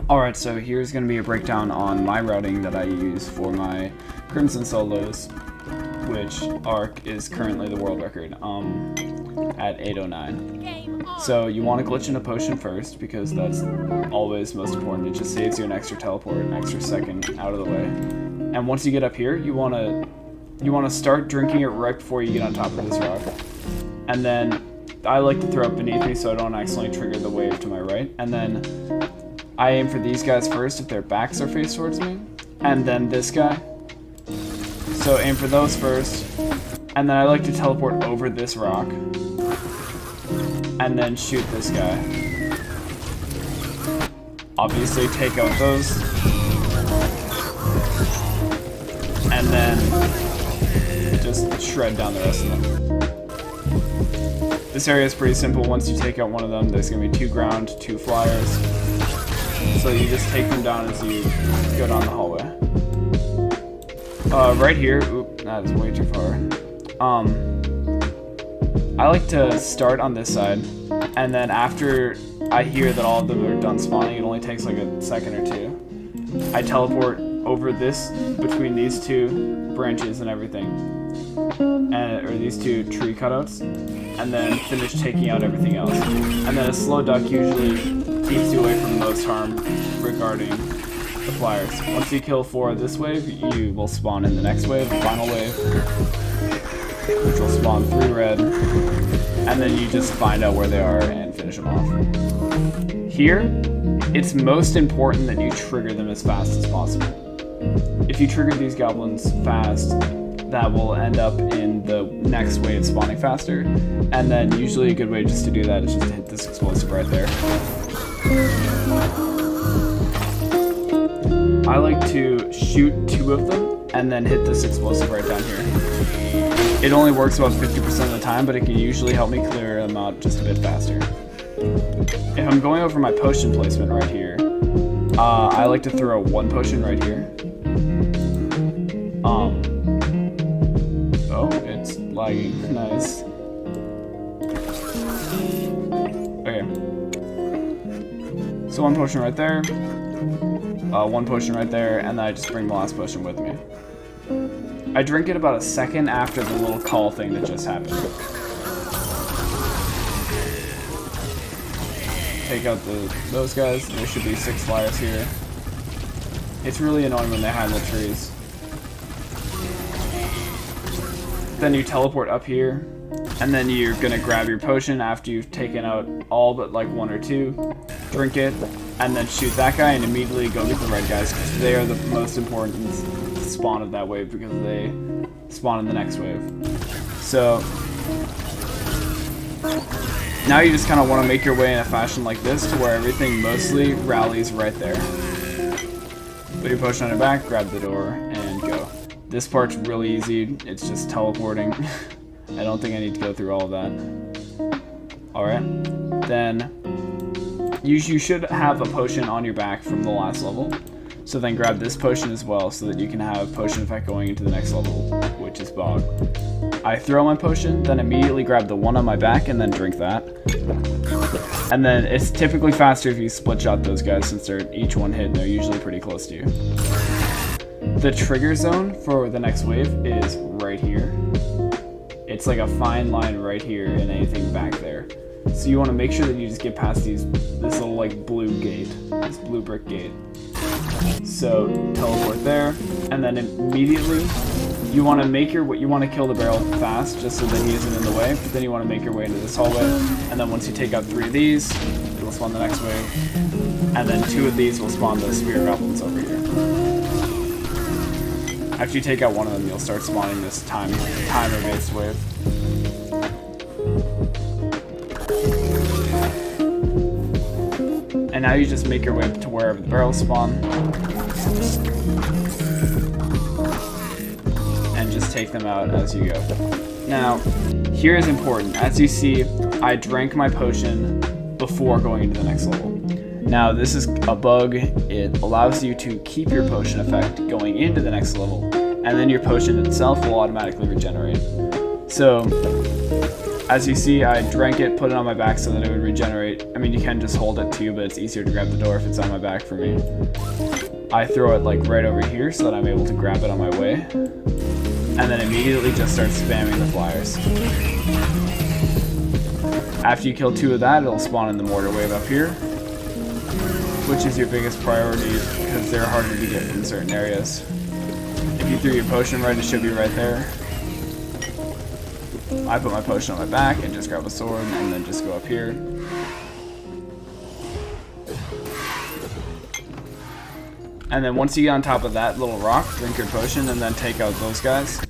Alright, so here's going to be a breakdown on my routing that I use for my Crimson Solos, which arc is currently the world record at 809. So you want to glitch in a potion first, because that's always most important. It just saves you an extra teleport, an extra second out of the way. And once you get up here, you want to start drinking it right before you get on top of this rock. And then I like to throw it beneath me so I don't accidentally trigger the wave to my right. And then I aim for these guys first if their backs are faced towards me, and then this guy. So aim for those first, and then I like to teleport over this rock, and then shoot this guy. Obviously take out those, and then just shred down the rest of them. This area is pretty simple. Once you take out one of them, there's going to be 2 ground, 2 flyers. So you just take them down as you go down the hallway. Right here, oop, that is way too far. I like to start on this side, and then after I hear that all of them are done spawning, it only takes like a second or 2. I teleport over this, between these 2 branches and everything, or these 2 tree cutouts, and then finish taking out everything else. And then a slow duck usually keeps you away from most harm regarding the flyers. Once you kill 4 of this wave, you will spawn in the next wave, the final wave, which will spawn 3 red, and then you just find out where they are and finish them off. Here, it's most important that you trigger them as fast as possible. If you trigger these goblins fast, that will end up in the next wave spawning faster, and then usually a good way just to do that is just to hit this explosive right there. I like to shoot 2 of them and then hit this explosive right down here. It only works about 50% of the time, but it can usually help me clear them out just a bit faster. If I'm going over my potion placement right here, I like to throw 1 potion right here. Oh, it's lagging. Nice. Okay. So 1 potion right there, 1 potion right there, and then I just bring the last potion with me. I drink it about a second after the little call thing that just happened. Take out those guys. There should be 6 flyers here. It's really annoying when they hide in the trees. Then you teleport up here, and then you're gonna grab your potion after you've taken out all but like 1 or 2, drink it, and then shoot that guy and immediately go get the red guys, because they are the most important spawn of that wave, because they spawn in the next wave. So now you just kind of want to make your way in a fashion like this to where everything mostly rallies right there. Put your potion on your back, grab the door, and go. This part's really easy, it's just teleporting. I don't think I need to go through all of that. Alright, then you should have a potion on your back from the last level. So then grab this potion as well so that you can have potion effect going into the next level, which is Bog. I throw my potion, then immediately grab the one on my back and then drink that. And then it's typically faster if you split shot those guys since they're each one hit and they're usually pretty close to you. The trigger zone for the next wave is right here. It's like a fine line right here and anything back there. So you want to make sure that you just get past this little like blue gate, this blue brick gate. So teleport there, and then immediately you want to kill the barrel fast just so that he isn't in the way, but then you want to make your way into this hallway, and then once you take out 3 of these, it'll spawn the next wave, and then 2 of these will spawn the spear goblins over here. After you take out one of them, you'll start spawning this timer-based wave. And now you just make your way to wherever the barrels spawn. And just take them out as you go. Now, here is important. As you see, I drank my potion before going into the next level. Now, this is a bug. It allows you to keep your potion effect going into the next level, and then your potion itself will automatically regenerate. So, As you see, I drank it, put it on my back so that it would regenerate. I mean, you can just hold it too, but it's easier to grab the door if it's on my back for me. I throw it like right over here so that I'm able to grab it on my way. And then immediately just start spamming the flyers. After you kill 2 of that, it'll spawn in the mortar wave up here, which is your biggest priority because they're harder to get in certain areas. If you threw your potion right, it should be right there. I put my potion on my back and just grab a sword and then just go up here. And then once you get on top of that little rock, drink your potion and then take out those guys.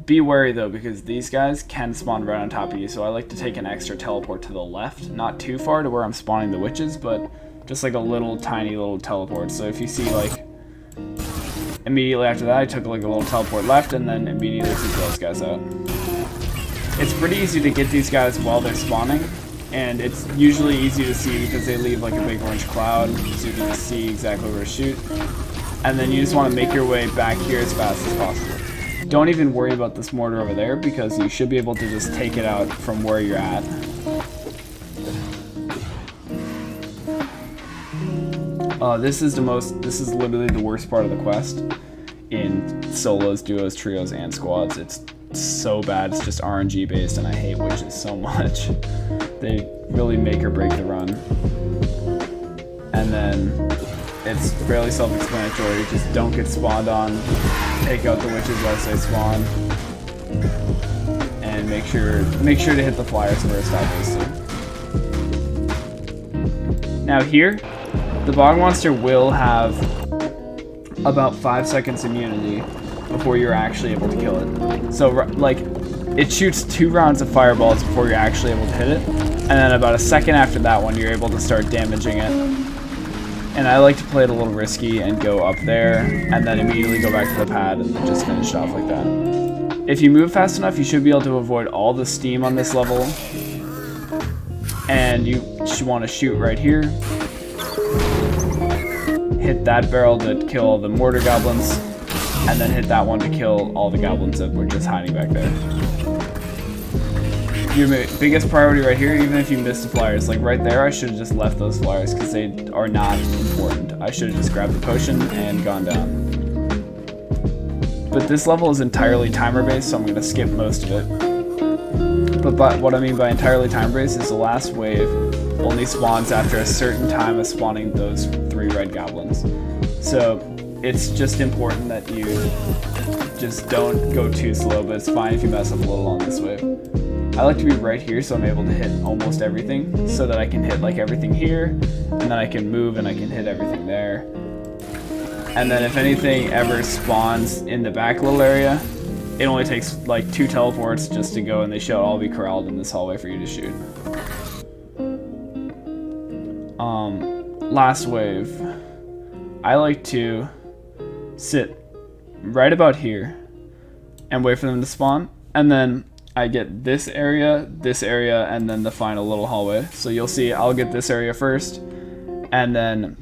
Be wary though, because these guys can spawn right on top of you, so I like to take an extra teleport to the left. Not too far to where I'm spawning the witches, but just like a little tiny little teleport. So if you see like immediately after that I took like a little teleport left and then immediately took those guys out. It's pretty easy to get these guys while they're spawning, and it's usually easy to see because they leave like a big orange cloud so you can just see exactly where to shoot. And then you just want to make your way back here as fast as possible. Don't even worry about this mortar over there because you should be able to just take it out from where you're at. This is literally the worst part of the quest in solos, duos, trios, and squads. It's so bad. It's just RNG based and I hate witches so much. They really make or break the run. And then it's fairly self-explanatory. Just don't get spawned on. Take out the witches as they spawn. And make sure to hit the flyers first, obviously. Now here, the bog monster will have about 5 seconds immunity before you're actually able to kill it. So like, it shoots 2 rounds of fireballs before you're actually able to hit it, and then about a second after that one you're able to start damaging it. And I like to play it a little risky and go up there, and then immediately go back to the pad and then just finish it off like that. If you move fast enough, you should be able to avoid all the steam on this level. And you want to shoot right here. Hit that barrel to kill all the mortar goblins, and then hit that one to kill all the goblins that were just hiding back there. Your biggest priority right here, even if you miss the flyers, like right there, I should have just left those flyers because they are not important. I should have just grabbed the potion and gone down. But this level is entirely timer based, so I'm going to skip most of it. But what I mean by entirely timer based is the last wave only spawns after a certain time of spawning those 3 red goblins. So it's just important that you just don't go too slow, but it's fine if you mess up a little on this wave. I like to be right here so I'm able to hit almost everything, so that I can hit like everything here, and then I can move and I can hit everything there. And then if anything ever spawns in the back little area, it only takes like 2 teleports just to go, and they should all be corralled in this hallway for you to shoot. Last wave, I like to sit right about here and wait for them to spawn, and then I get this area, and then the final little hallway. So you'll see I'll get this area first, and then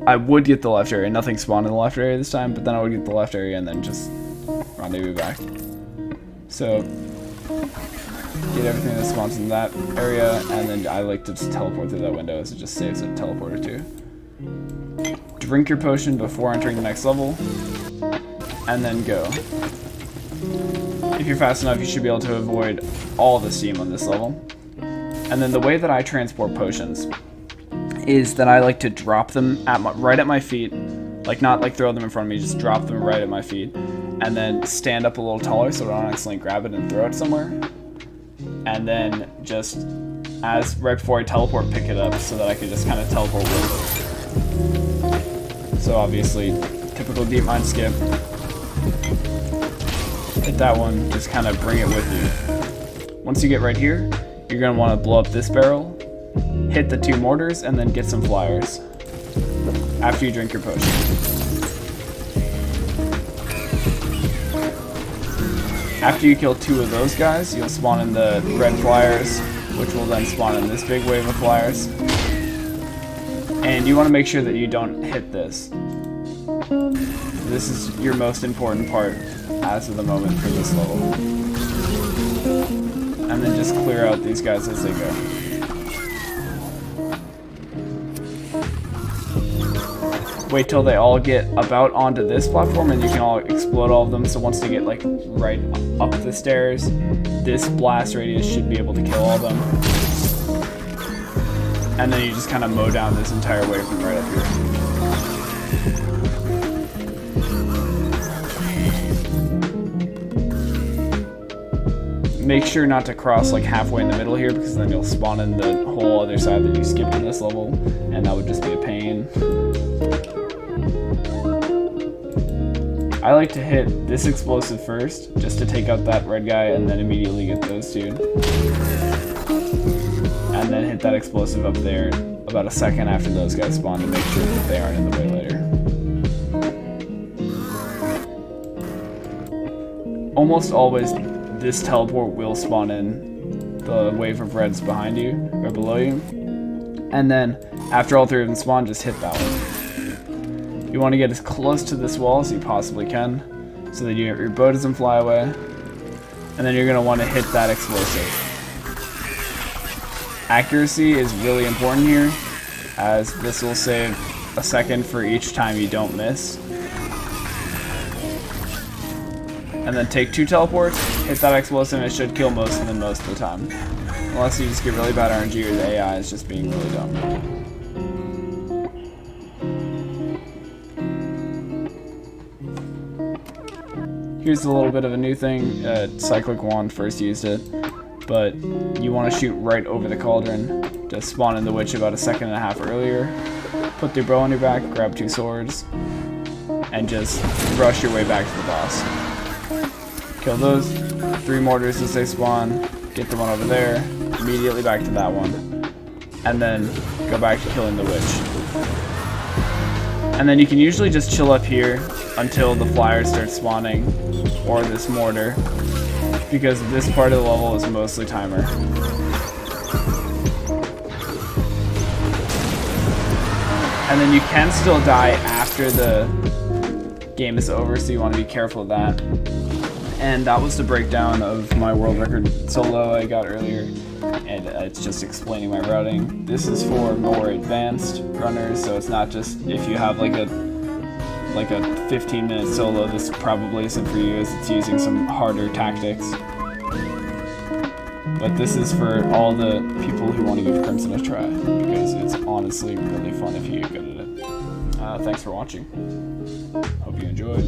I would get the left area. Nothing spawned in the left area this time, but then I would get the left area and then just rendezvous back. So get everything that spawns in that area, and then I like to just teleport through that window, so it just saves a teleport or 2. Drink your potion before entering the next level, and then go. If you're fast enough, you should be able to avoid all the steam on this level. And then the way that I transport potions is that I like to drop them right at my feet, like not like throw them in front of me, just drop them right at my feet, and then stand up a little taller so I don't accidentally grab it and throw it somewhere. And then just right before I teleport, pick it up so that I can just kind of teleport with it. So obviously, typical deep mine skip. Hit that one, just kind of bring it with you. Once you get right here, you're going to want to blow up this barrel, hit the 2 mortars, and then get some flyers after you drink your potion. After you kill 2 of those guys, you'll spawn in the red flyers, which will then spawn in this big wave of flyers. And you want to make sure that you don't hit this. This is your most important part as of the moment for this level. and then just clear out these guys as they go. Wait till they all get about onto this platform and you can all explode all of them. So once they get like right up the stairs, this blast radius should be able to kill all of them. And then you just kind of mow down this entire wave from right up here. Make sure not to cross like halfway in the middle here, because then you'll spawn in the whole other side that you skipped in this level, and that would just be a pain. I like to hit this explosive first, just to take out that red guy, and then immediately get those two. And then hit that explosive up there about a second after those guys spawn to make sure that they aren't in the way later. Almost always, this teleport will spawn in the wave of reds behind you, or below you. And then, after all three of them spawn, just hit that one. You want to get as close to this wall as you possibly can, so that your boat doesn't fly away. And then you're going to want to hit that explosive. Accuracy is really important here, as this will save a second for each time you don't miss. And then take 2 teleports, hit that explosive, and it should kill most of them most of the time. Unless you just get really bad RNG or the AI is just being really dumb. Here's a little bit of a new thing. Cyclic Wand first used it, but you want to shoot right over the cauldron to spawn in the witch about a second and a half earlier. Put your bow on your back, grab 2 swords, and just rush your way back to the boss. Kill those 3 mortars as they spawn, get the one over there, immediately back to that one, and then go back to killing the witch. And then you can usually just chill up here until the flyers start spawning, or this mortar, because this part of the level is mostly timer. And then you can still die after the game is over, so you want to be careful of that. And that was the breakdown of my world record solo I got earlier, and it's just explaining my routing. This is for more advanced runners, so it's not just if you have like a 15-minute solo, this probably isn't for you, as it's using some harder tactics. But this is for all the people who want to give Crimson a try, because it's honestly really fun if you get good at it. Thanks for watching. Hope you enjoyed.